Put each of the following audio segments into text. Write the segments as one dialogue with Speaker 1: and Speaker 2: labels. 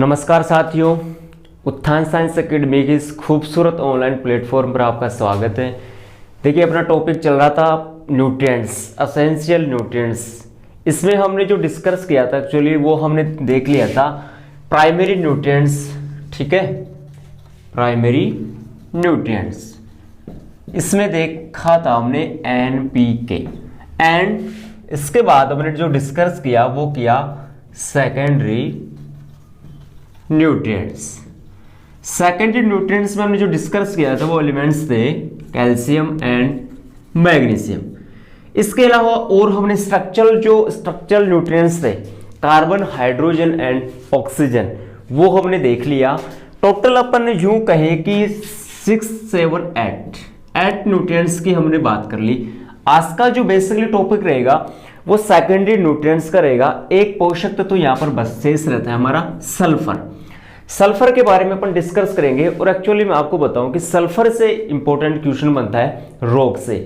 Speaker 1: नमस्कार साथियों, उत्थान साइंस एकेडमी की इस खूबसूरत ऑनलाइन प्लेटफॉर्म पर आपका स्वागत है। देखिए, अपना टॉपिक चल रहा था न्यूट्रिएंट्स, एसेंशियल न्यूट्रिएंट्स। इसमें हमने जो डिस्कस किया था एक्चुअली वो हमने देख लिया था प्राइमरी न्यूट्रिएंट्स। ठीक है, प्राइमरी न्यूट्रिएंट्स इसमें देखा था हमने NPK एंड इसके बाद हमने जो डिस्कस किया वो किया सेकेंडरी न्यूट्रिएंट्स। सेकेंडरी न्यूट्रिएंट्स में हमने जो डिस्कस किया था वो एलिमेंट्स थे कैल्शियम एंड मैग्नीशियम। इसके अलावा और हमने स्ट्रक्चरल न्यूट्रिएंट्स थे कार्बन, हाइड्रोजन एंड ऑक्सीजन, वो हमने देख लिया। टोटल अपन ने यूं कहे कि 6, 7, 8 न्यूट्रिएंट्स की हमने बात कर ली। आज का जो बेसिकली टॉपिक रहेगा वो सेकेंडरी न्यूट्रिएंट्स का रहेगा। एक पोषक तत्व यहाँ पर बस शेष रहता है हमारा सल्फर। सल्फर के बारे में अपन डिस्कस करेंगे और एक्चुअली मैं आपको बताऊं कि सल्फर से इंपॉर्टेंट क्वेश्चन बनता है रोग से।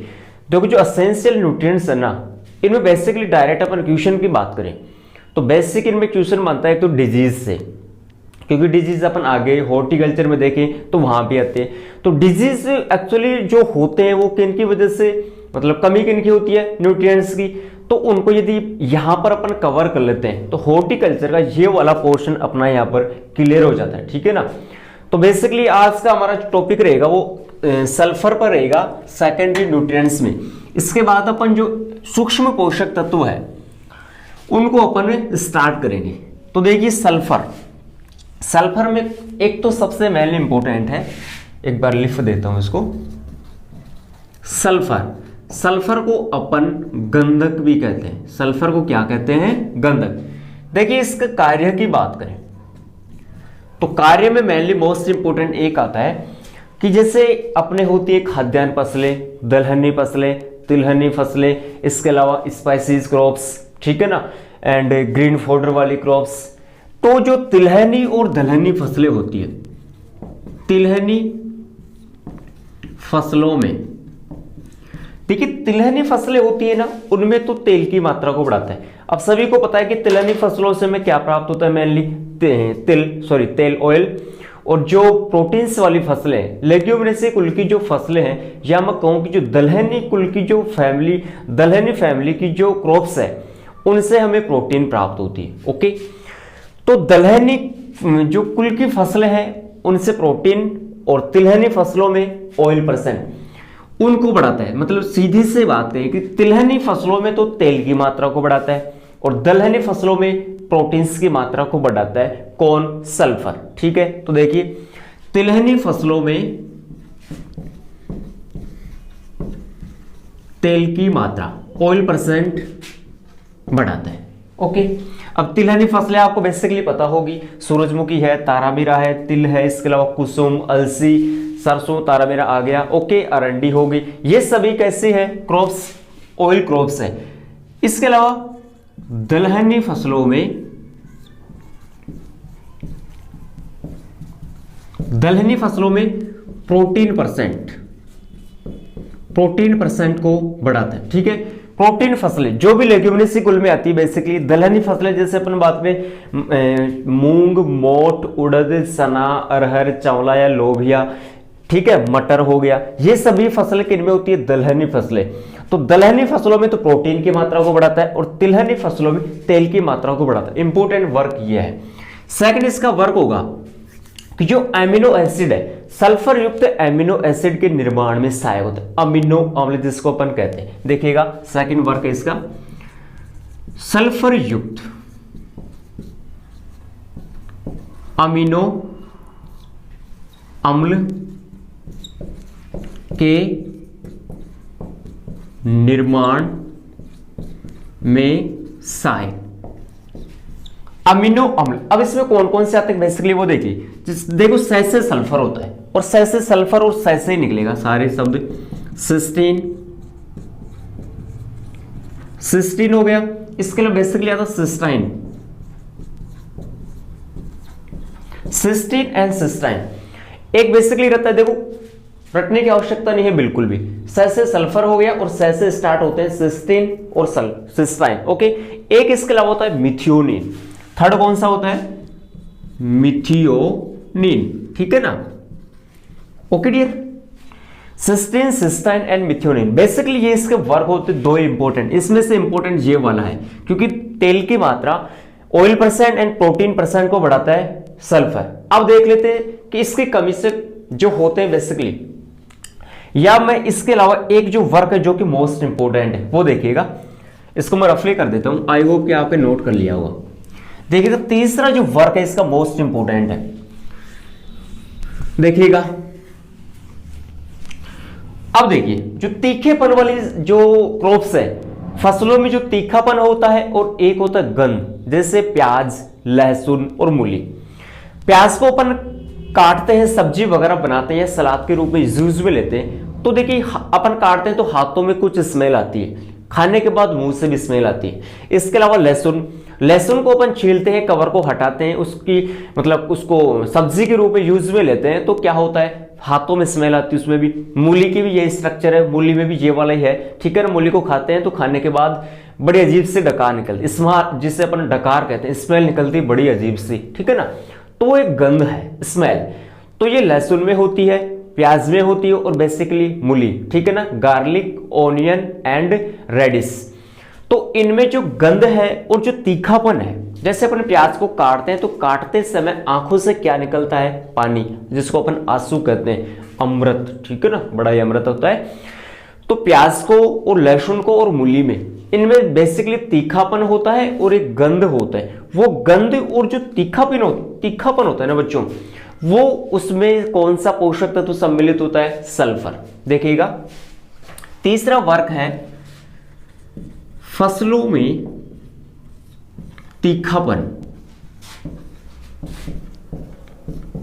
Speaker 1: देखो, जो एसेंशियल न्यूट्रिएंट्स है ना, इनमें बेसिकली डायरेक्ट अपन क्वेश्चन की बात करें तो बेसिक इनमें क्वेश्चन बनता है तो डिजीज से, क्योंकि डिजीज अपन आगे हॉर्टिकल्चर में देखें तो वहां भी आते हैं। तो डिजीज एक्चुअली जो होते हैं वो किन की वजह से, मतलब कमी किन की होती है, न्यूट्रिएंट्स की। तो उनको यदि यहां पर अपन कवर कर लेते हैं तो हॉर्टिकल्चर का ये वाला पोर्शन अपना यहां पर क्लियर हो जाता है। ठीक है ना। तो बेसिकली आज का हमारा टॉपिक रहेगा वो सल्फर पर रहेगा सेकेंडरी न्यूट्रिएंट्स में। इसके बाद अपन जो सूक्ष्म पोषक तत्व है उनको अपन स्टार्ट करेंगे। तो देखिए, सल्फर में एक तो सबसे मेनली इंपॉर्टेंट है, एक बार लिख देता हूं इसको। सल्फर को अपन गंधक भी कहते हैं। सल्फर को क्या कहते हैं? गंधक। देखिए, इसके कार्य की बात करें तो कार्य में मेनली मोस्ट इंपोर्टेंट एक आता है कि जैसे अपने होती है खाद्यान्न फसलें, दलहनी फसलें, तिलहनी फसलें, इसके अलावा स्पाइसीज क्रॉप्स, ठीक है ना, एंड ग्रीन फॉडर वाली क्रॉप्स। तो जो तिलहनी और दलहनी फसलें होती है, तिलहनी फसलों में देखिए तिलहनी फसलें होती है ना, उनमें तो तेल की मात्रा को बढ़ाता है। अब सभी को पता है कि तिलहनी फसलों से हमें क्या प्राप्त होता है, मेनली तेल, ऑयल। और जो प्रोटीन्स वाली फसलें, लेग्यूमिनेसी कुल की जो फसलें हैं, या मैं कहूं कि जो दलहनी कुल की जो दलहनी फैमिली की जो क्रॉप्स है, उनसे हमें प्रोटीन प्राप्त होती है। ओके, तो दलहनी जो कुल की फसलें हैं उनसे प्रोटीन, और तिलहनी फसलों में ऑयल परसेंट उनको बढ़ाता है। मतलब सीधी से बात करें कि तिलहनी फसलों में तो तेल की मात्रा को बढ़ाता है और दलहनी फसलों में प्रोटीन्स की मात्रा को बढ़ाता है कौन? सल्फर। ठीक है, तो देखिए तिलहनी फसलों में तेल की मात्रा, ऑयल परसेंट बढ़ाता है। ओके, अब तिलहनी फसलें आपको बेसिकली पता होगी, सूरजमुखी है, तारामीरा है, तिल है, इसके अलावा कुसुम, अलसी, सरसों, तारामीरा आ गया। ओके, अरंडी होगी। ये सभी कैसी है? क्रॉप्स, ऑयल क्रॉप्स है। इसके अलावा दलहनी फसलों में प्रोटीन परसेंट को बढ़ाता है। ठीक है, प्रोटीन फसलें जो भी लेग्यूमिनेसी कुल में आती है, बेसिकली दलहनी फसलें जैसे अपन बात करें मूंग, मोठ, उड़द, चना, अरहर, चावला या लोबिया, ठीक है, मटर हो गया, ये सभी फसलें किनमें होती है? दलहनी फसलें। तो दलहनी फसलों में तो प्रोटीन की मात्रा को बढ़ाता है और तिलहनी फसलों में तेल की मात्रा को बढ़ाता है। इंपॉर्टेंट वर्क ये है। सेकंड इसका वर्क होगा कि जो एमिनो एसिड है, सल्फर युक्त एमिनो एसिड के निर्माण में सहायक होता है। अमीनो अम्ल जिसको अपन कहते हैं, देखिएगा सेकंड वर्क है इसका, सल्फर युक्त अमीनो अम्ल के निर्माण में सहायक अमीनो अम्ल। अब इसमें कौन कौन से आते हैं बेसिकली वो देखिए। देखो, से सल्फर होता है और से सल्फर और से ही निकलेगा सारे शब्द। सिस्टीन हो गया, इसके लिए बेसिकली आता सिस्टाइन, सिस्टीन एंड सिस्टाइन। एक बेसिकली रहता है, देखो रटने की आवश्यकता नहीं है बिल्कुल भी। से सल्फर हो गया और से स्टार्ट होते हैं सिस्टीन और सिस्टाइन। ओके, एक इसके अलावा होता है मिथियोनिन। थर्ड कौन सा होता है? मिथियोनिन, ठीक है ना। Okay dear, cysteine, cystine and methionine, basically ये इसके वर्क होते दो इंपॉर्टेंट, इसमें से इंपॉर्टेंट ये वाला है क्योंकि तेल की मात्रा oil percent and protein percent को बढ़ाता है सल्फर। अब देख लेते हैं कि इसकी कमी से जो होते हैं बेसिकली, या मैं इसके अलावा एक जो वर्क है जो कि मोस्ट इंपॉर्टेंट है वो देखिएगा, इसको मैं रफली कर देता हूं, आई होप कि आपने नोट कर लिया होगा। देखिएगा तीसरा जो वर्क है इसका मोस्ट इंपॉर्टेंट है, देखिएगा। अब देखिए जो तीखेपन वाली जो क्रॉप्स है, फसलों में जो तीखापन होता है और एक होता है गंध, जैसे प्याज, लहसुन और मूली। प्याज को अपन काटते हैं, सब्जी वगैरह बनाते हैं, सलाद के रूप में यूज में लेते हैं, तो देखिए अपन काटते हैं तो हाथों में कुछ स्मेल आती है, खाने के बाद मुंह से भी स्मेल आती है। इसके अलावा लहसुन, लहसुन को अपन छीलते हैं, कवर को हटाते हैं, उसकी मतलब उसको सब्जी के रूप में यूज में लेते हैं, तो क्या होता है हाथों में स्मेल आती है, उसमें भी। मूली की भी यही स्ट्रक्चर है, मूली में भी ये वाला ही है, ठीक है ना। मूली को खाते हैं तो खाने के बाद बड़ी अजीब से डकार निकलती, जिसे अपन डकार कहते हैं, स्मेल निकलती बड़ी अजीब सी, ठीक है ना। तो वो एक गंध है, स्मेल। तो ये लहसुन में होती है, प्याज में होती है और बेसिकली मूली, ठीक है ना, गार्लिक, ऑनियन एंड रेडिश। तो इनमें जो गंध है और जो तीखापन है, जैसे अपन प्याज को काटते हैं तो काटते समय आंखों से क्या निकलता है, पानी, जिसको अपन आंसू कहते हैं, अमृत, ठीक है ना, बड़ा ही अमृत होता है। तो प्याज को और लहसुन को और मूली में, इनमें बेसिकली तीखापन होता है और एक गंध होता है। वो गंध और जो तीखापन होता है ना बच्चों, वो उसमें कौन सा पोषक तत्व सम्मिलित होता है, सल्फर। देखिएगा तीसरा वर्क है फसलों में तीखापन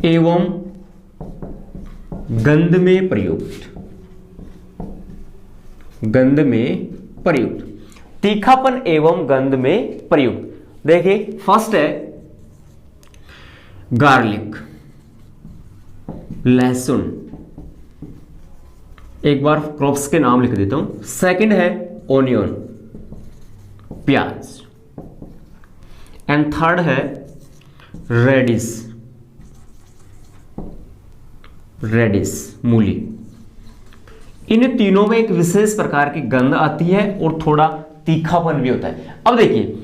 Speaker 1: एवं गंध में प्रयुक्त, गंध में प्रयुक्त, तीखापन एवं गंध में प्रयुक्त। देखिए फर्स्ट है गार्लिक, लहसुन, एक बार क्रॉप्स के नाम लिख देता हूं। सेकंड है ऑनियन, प्याज, एंड थर्ड है रेडिश, मूली। इन तीनों में एक विशेष प्रकार की गंध आती है और थोड़ा तीखापन भी होता है। अब देखिए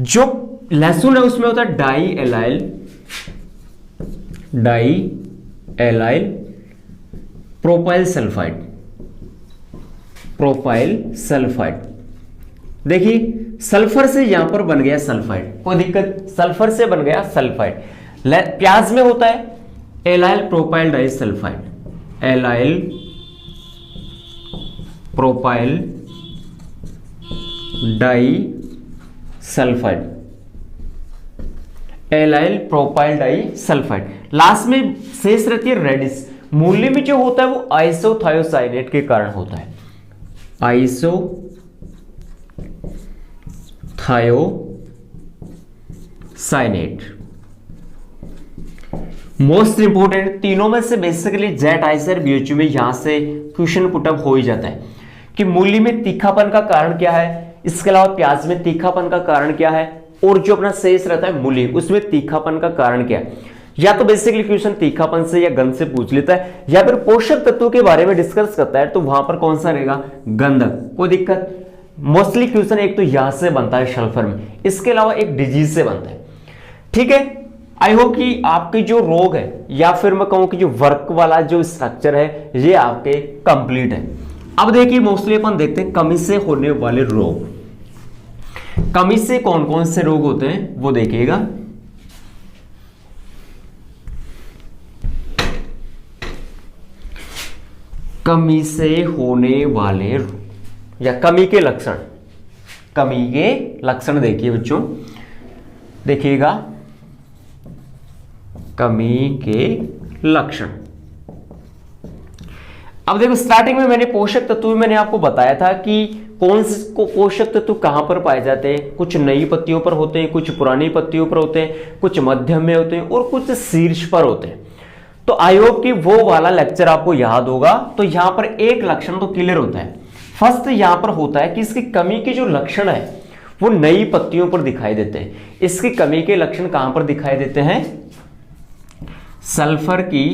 Speaker 1: जो लहसुन है उसमें होता है डाई एलाइल प्रोपाइल सल्फाइड। देखिए सल्फर से यहां पर बन गया सल्फाइड, कोई दिक्कत, सल्फर से बन गया सल्फाइड। प्याज में होता है allyl propyl disulphide, allyl propyl disulphide, allyl propyl disulphide. Last में शेष रहती है रेडिश। मूल्य में जो होता है वो आइसोथायोसाइनेट के कारण होता है, आइसोथायोसाइनेट। मोस्ट इंपोर्टेंट तीनों में से बेसिकली जेट आइसर बीएचयू में यहां से क्वेश्चन पुटअप हो ही जाता है कि मूली में तीखापन का कारण क्या है, इसके अलावा प्याज में तीखापन का कारण क्या है, और जो अपना शेष रहता है मूली, उसमें तीखापन का कारण क्या है। या तो बेसिकली क्वेश्चन तीखापन से या गंध से पूछ लेता है, या फिर पोषक तत्वों के बारे में डिस्कस करता है तो वहां पर कौन सा रहेगा, गंधक, कोई दिक्कत। मोस्टली क्वेश्चन एक तो यहां से बनता है सल्फर में, इसके अलावा एक डिजीज से बनता है, ठीक है। आई होप कि आपके जो रोग है या फिर मैं कहूं कि जो वर्क वाला जो स्ट्रक्चर है ये आपके कंप्लीट है। अब देखिए मोस्टली अपन देखते हैं कमी से होने वाले रोग। कमी से कौन कौन से रोग होते हैं वो देखिएगा। कमी से होने वाले या कमी के लक्षण, कमी के लक्षण देखिए बच्चों, देखिएगा कमी के लक्षण। अब देखो स्टार्टिंग में मैंने पोषक तत्व मैंने आपको बताया था कि कौन से पोषक तत्व कहां पर पाए जाते हैं। कुछ नई पत्तियों पर होते हैं, कुछ पुरानी पत्तियों पर होते हैं, कुछ मध्यम में होते हैं और कुछ शीर्ष पर होते हैं। तो आई होप कि वो वाला लेक्चर आपको याद होगा। तो यहां पर एक लक्षण तो क्लियर होता है। फर्स्ट यहां पर होता है कि इसकी कमी के जो लक्षण है वो नई पत्तियों पर दिखाई देते हैं। इसकी कमी के लक्षण कहां पर दिखाई देते हैं, सल्फर की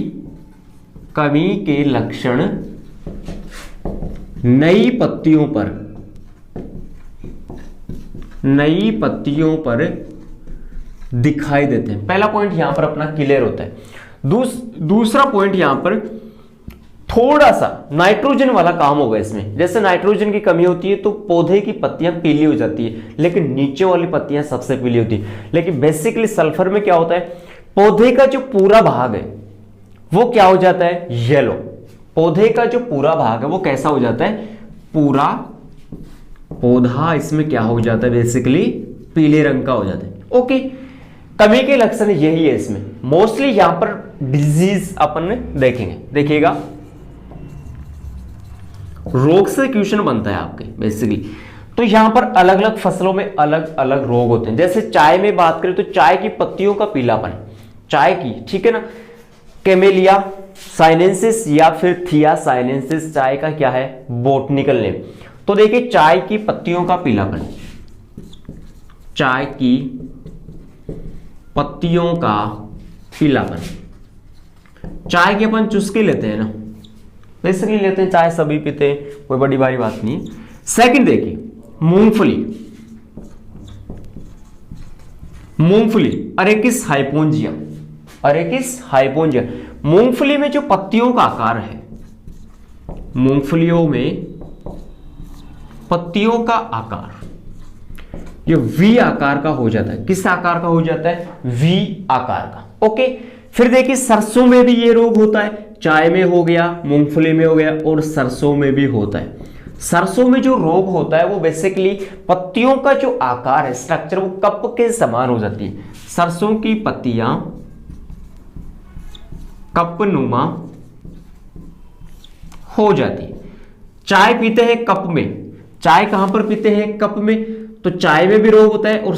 Speaker 1: कमी के लक्षण नई पत्तियों पर दिखाई देते हैं। पहला पॉइंट यहां पर अपना क्लियर होता है। दूसरा पॉइंट यहां पर थोड़ा सा नाइट्रोजन वाला काम होगा इसमें। जैसे नाइट्रोजन की कमी होती है तो पौधे की पत्तियां पीली हो जाती है, लेकिन नीचे वाली पत्तियां सबसे पीली होती है। लेकिन बेसिकली सल्फर में क्या होता है, पौधे का जो पूरा भाग है वो क्या हो जाता है, येलो। पौधे का जो पूरा भाग है वो कैसा हो जाता है, पूरा पौधा इसमें क्या हो जाता है, बेसिकली पीले रंग का हो जाता है। ओके, कमी के लक्षण यही है इसमें। मोस्टली यहां पर डिजीज अपन देखेंगे, देखिएगा रोग से क्वेश्चन बनता है आपके बेसिकली। तो यहां पर अलग अलग फसलों में अलग अलग रोग होते हैं। जैसे चाय में बात करें तो चाय की पत्तियों का पीलापन, चाय की, ठीक है ना, कैमेलिया साइनेंसिस या फिर थिया साइनेंसिस चाय का क्या है, बोटनिकल नेम। तो देखिए चाय की पत्तियों का पीलापन, चाय की पत्तियों का पीलापन। चाय के अपन चुस्के लेते हैं ना, बेसिकली लेते हैं, चाय सभी पीते हैं, कोई बड़ी बारी बात नहीं है। सेकंड देखिए मूंगफली अरेकिस हाइपोंजिया, मूंगफली में जो पत्तियों का आकार है, मूंगफलियों में पत्तियों का आकार ये वी आकार का हो जाता है। किस आकार का हो जाता है, वी आकार का। ओके, फिर देखिए सरसों में भी ये रोग होता है, चाय में हो गया, मूंगफली में हो गया और सरसों में भी होता है। सरसों में जो रोग होता है वो बेसिकली पत्तियों का जो आकार है, स्ट्रक्चर, वो कप के समान हो जाती है। सरसों की पत्तियां कपनुमा हो जाती है। चाय पीते हैं कप में, चाय कहां पर पीते हैं, कप में, तो चाय में भी रोग होता है। और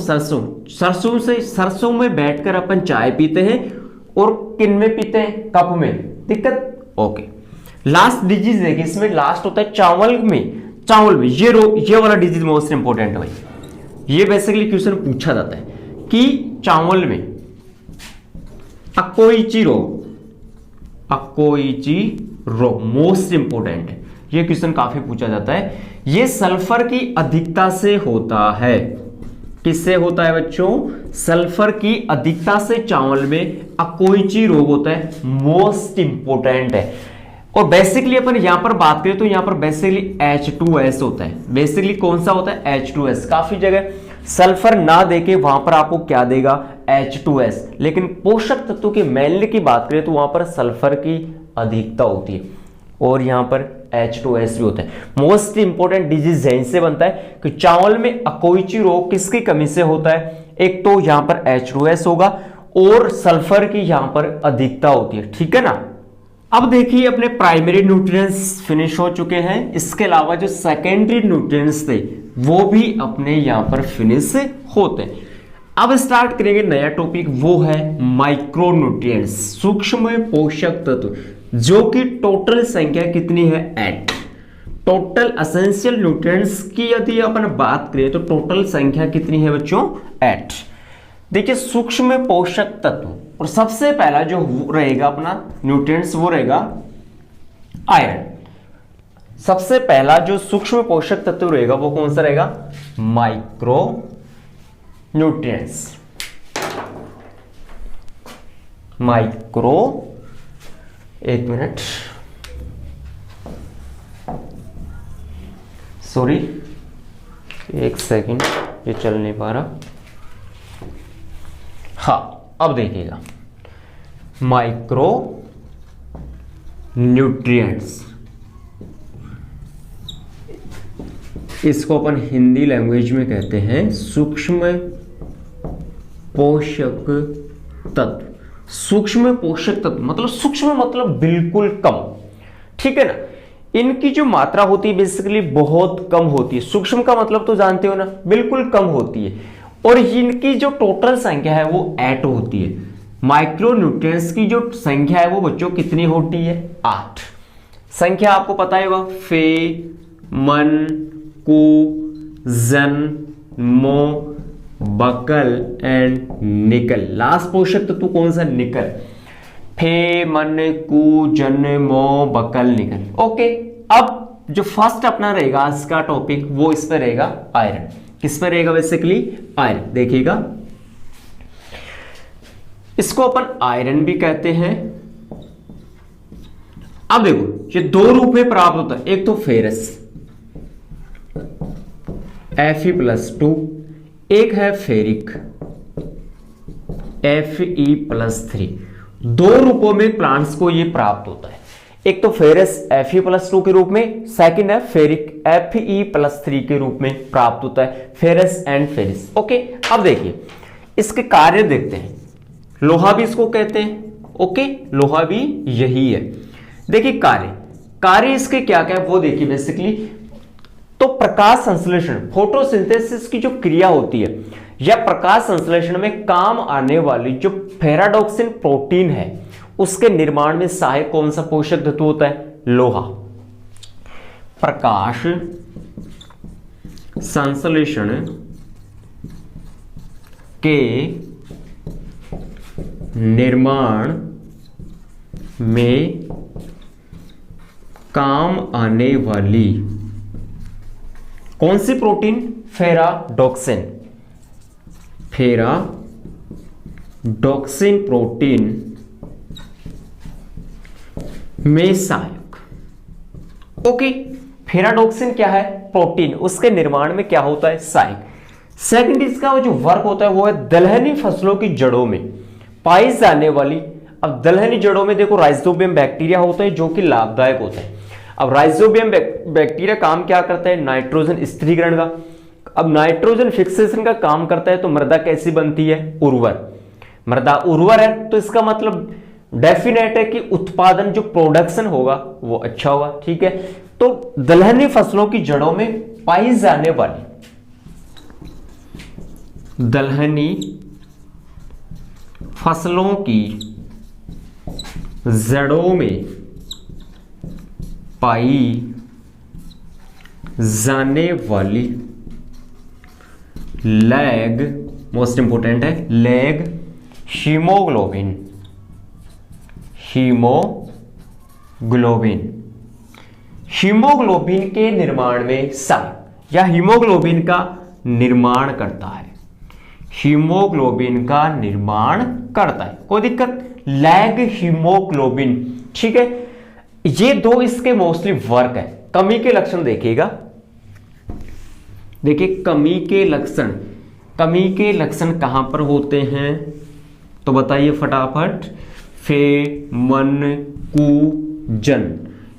Speaker 1: सरसों में बैठकर अपन चाय पीते हैं और किन में पीते हैं, कप में, दिक्कत। ओके, लास्ट डिजीज देखिए, इसमें लास्ट होता है चावल में ये रोग, ये वाला डिजीज मोस्ट इंपोर्टेंट है भाई। ये बेसिकली क्वेश्चन पूछा जाता है कि चावल में अकोइची रोग मोस्ट इंपोर्टेंट है, ये क्वेश्चन काफी पूछा जाता है। ये सल्फर की अधिकता से होता है। किससे होता है बच्चों, सल्फर की अधिकता से चावल में अकोइची रोग होता है, मोस्ट इंपोर्टेंट है। और बेसिकली अपन यहां पर बात करें तो यहां पर बेसिकली H2S होता है। बेसिकली कौन सा होता है, H2S। काफी जगह सल्फर ना देके वहां पर आपको क्या देगा, H2S। लेकिन पोषक तत्वों की मेनली की बात करें तो वहां पर सल्फर की अधिकता होती है और यहां पर H2S भी होता है। मोस्ट इंपोर्टेंट डिजीज यहीं से बनता है कि चावल में अकोइची रोग किसकी कमी से होता है, एक तो यहां पर H2S होगा और सल्फर की यहां पर अधिकता होती है, ठीक है ना। अब देखिए अपने प्राइमरी न्यूट्रिएंट्स फिनिश हो चुके हैं, इसके अलावा जो सेकेंडरी न्यूट्रिएंट्स थे वो भी अपने यहां पर फिनिश होते हैं। अब स्टार्ट करेंगे नया टॉपिक, वो है माइक्रो न्यूट्रिएंट्स, सूक्ष्म पोषक तत्व, जो कि टोटल संख्या कितनी है, 8। टोटल एसेंशियल न्यूट्रिएंट्स की यदि अपन बात करें तो टोटल संख्या कितनी है बच्चों, 8। देखिए सूक्ष्म पोषक तत्व, और सबसे पहला जो रहेगा अपना न्यूट्रिएंट्स वो रहेगा आयरन। सबसे पहला जो सूक्ष्म पोषक तत्व रहेगा वो कौन सा रहेगा, माइक्रो न्यूट्रिएंट्स। माइक्रो, एक मिनट, सॉरी एक सेकंड, ये चल नहीं पा रहा। हाँ, अब देखिएगा माइक्रो न्यूट्रिएंट्स, इसको अपन हिंदी लैंग्वेज में कहते हैं सूक्ष्म पोषक तत्व। सूक्ष्म पोषक तत्व मतलब सूक्ष्म मतलब बिल्कुल कम, ठीक है ना। इनकी जो मात्रा होती है बेसिकली बहुत कम होती है। सूक्ष्म का मतलब तो जानते हो ना, बिल्कुल कम होती है। और इनकी जो टोटल संख्या है वो 8 होती है। माइक्रो न्यूट्रिएंट्स की जो संख्या है वो बच्चों कितनी होती है, 8। संख्या आपको पता है होगा, फे, मन, कु, जन, मो, बकल एंड निकल। लास्ट पोषक तत्व कौन सा, निकल। फे मन कु जन मो बकल निकल। ओके, अब जो फर्स्ट अपना रहेगा आज का टॉपिक वो इस पे रहेगा आयरन। किस पे रहेगा बेसिकली? आयरन। देखिएगा, इसको अपन आयरन भी कहते हैं। अब देखो, ये दो रूप में प्राप्त होता है, एक तो फेरस Fe+2, एक है फेरिक Fe+3। दो रूपों में प्लांट्स को ये प्राप्त होता है, एक तो फेरस Fe+2 के रूप में, सेकंड है फेरिक Fe+3 के रूप में प्राप्त होता है, फेरस एंड फेरिस। ओके, अब देखिए इसके कार्य देखते हैं। लोहा भी इसको कहते हैं। ओके, लोहा भी यही है। देखिए कार्य इसके क्या क्या है वो देखिए। बेसिकली तो प्रकाश संश्लेषण, फोटोसिंथेसिस की जो क्रिया होती है या प्रकाश संश्लेषण में काम आने वाली जो फेराडॉक्सिन प्रोटीन है उसके निर्माण में सहायक कौन सा पोषक धातु होता है? लोहा। प्रकाश संश्लेषण के निर्माण में काम आने वाली कौन सी प्रोटीन? फेराडॉक्सिन। फेराडॉक्सिन प्रोटीन में सहायक। ओके, फेराडॉक्सिन क्या है? प्रोटीन, उसके निर्माण में क्या होता है? सहायक। सेकंड इसका जो वर्क होता है वो है दलहनी फसलों की जड़ों में पाई जाने वाली। अब दलहनी जड़ों में देखो राइजोबियम बैक्टीरिया होता है जो कि लाभदायक होता है। अब राइजोबियम बैक्टीरिया काम क्या करता है? नाइट्रोजन स्थिरीकरण का। अब नाइट्रोजन फिक्सेशन का काम करता है, तो मृदा कैसी बनती है? उर्वर। मृदा उर्वर है तो इसका मतलब डेफिनेट है कि उत्पादन जो प्रोडक्शन होगा वो अच्छा होगा। ठीक है, तो दलहनी फसलों की जड़ों में पाई जाने वाली, दलहनी फसलों की जड़ों में पाई जाने वाली लैग, मोस्ट इंपोर्टेंट है लैग, हीमोग्लोबिन। हीमोग्लोबिन के निर्माण में सहायक या हीमोग्लोबिन का निर्माण करता है। हीमोग्लोबिन का निर्माण करता है, कोई दिक्कत? Lag haemoglobin. ठीक है, ये दो इसके मोस्टली वर्क है। कमी के लक्षण देखिएगा। देखिए कमी के लक्षण कहां पर होते हैं तो बताइए फटाफट। फे मन कु जन,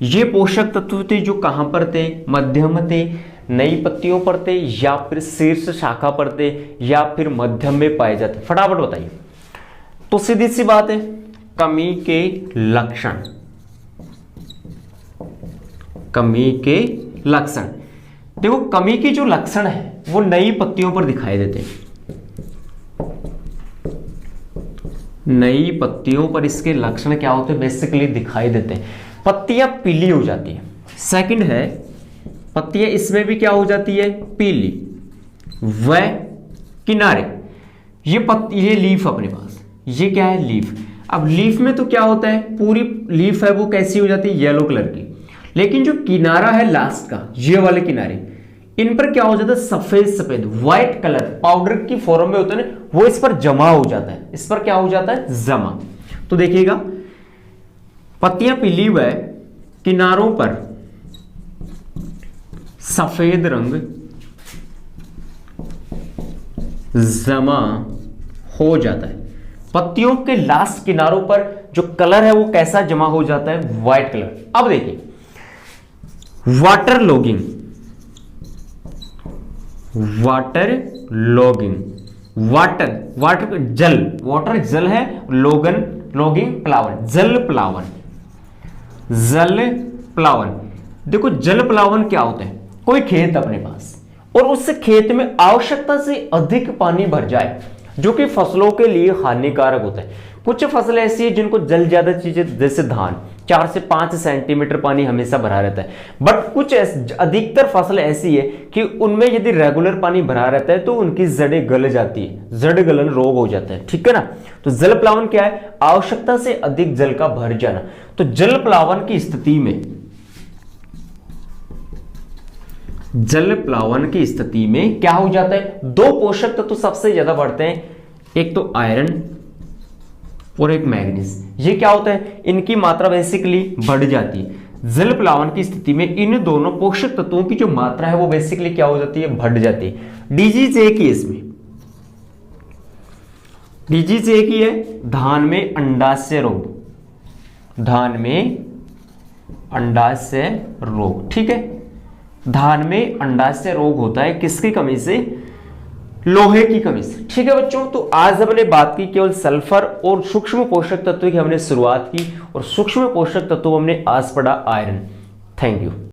Speaker 1: ये पोषक तत्व थे जो कहां पर थे? मध्यम थे, नई पत्तियों पर थे, या फिर शीर्ष शाखा पर थे, या फिर मध्यम में पाए जाते? फटाफट बताइए। तो सीधी सी बात है, कमी के लक्षण। कमी के लक्षण देखो, कमी के जो लक्षण है वो नई पत्तियों पर दिखाई देते हैं। नई पत्तियों पर इसके लक्षण क्या होते हैं? बेसिकली दिखाई देते हैं, पत्तियां पीली हो जाती है। सेकंड है, पत्तियां इसमें भी क्या हो जाती है? पीली। वह किनारे, ये लीफ अपने पास, ये क्या है? लीफ। अब लीफ में तो क्या होता है? पूरी लीफ है वो कैसी हो जाती है? येलो कलर की। लेकिन जो किनारा है लास्ट का, ये वाले किनारे, इन पर क्या हो जाता है? सफेद व्हाइट कलर, पाउडर की फॉर्म में होता है ना, वो इस पर जमा हो जाता है। इस पर क्या हो जाता है? जमा। तो देखिएगा, पत्तियां पीली व किनारों पर सफेद रंग जमा हो जाता है। पत्तियों के लास्ट किनारों पर जो कलर है वो कैसा जमा हो जाता है? White colour. अब देखिए, वाटर लॉगिंग, वाटर जल है, लॉगिंग प्लावन, जल प्लावन। देखो जल प्लावन क्या होता है? कोई खेत अपने पास और उस खेत में आवश्यकता से अधिक पानी भर जाए जो कि फसलों के लिए हानिकारक होता है। कुछ फसलें ऐसी है जिनको जल ज्यादा चाहिए, जैसे धान, 4 से 5 सेंटीमीटर पानी हमेशा भरा रहता है। बट कुछ अधिकतर फसल ऐसी है कि उनमें यदि रेगुलर पानी भरा रहता है तो उनकी जड़ें गल जाती है, जड़ गलन रोग हो जाता है, ठीक है ना। तो जल प्लावन क्या है? आवश्यकता से अधिक जल का भर जाना। तो जल प्लावन की स्थिति में, जल प्लावन की स्थिति में क्या हो जाता है? दो पोषक तत्व तो सबसे ज्यादा बढ़ते हैं, एक तो आयरन और एक मैग्नीज। ये क्या होता है? इनकी मात्रा बेसिकली बढ़ जाती है। जल प्लावन की स्थिति में इन दोनों पोषक तत्वों की जो मात्रा है वो बेसिकली क्या हो जाती है? बढ़ जाती है। डिजीज एक ही इसमें, डिजीज एक ही है, धान में अंडाशय रोग, धान में अंडाशय रोग, ठीक है। धान में अंडाशय रोग होता है किसकी कमी से? लोहे की कमी से, ठीक है बच्चों। तो आज हमने बात की केवल सल्फर और सूक्ष्म पोषक तत्व की हमने शुरुआत की, और सूक्ष्म पोषक तत्व हमने आज पढ़ा आयरन। Thank you.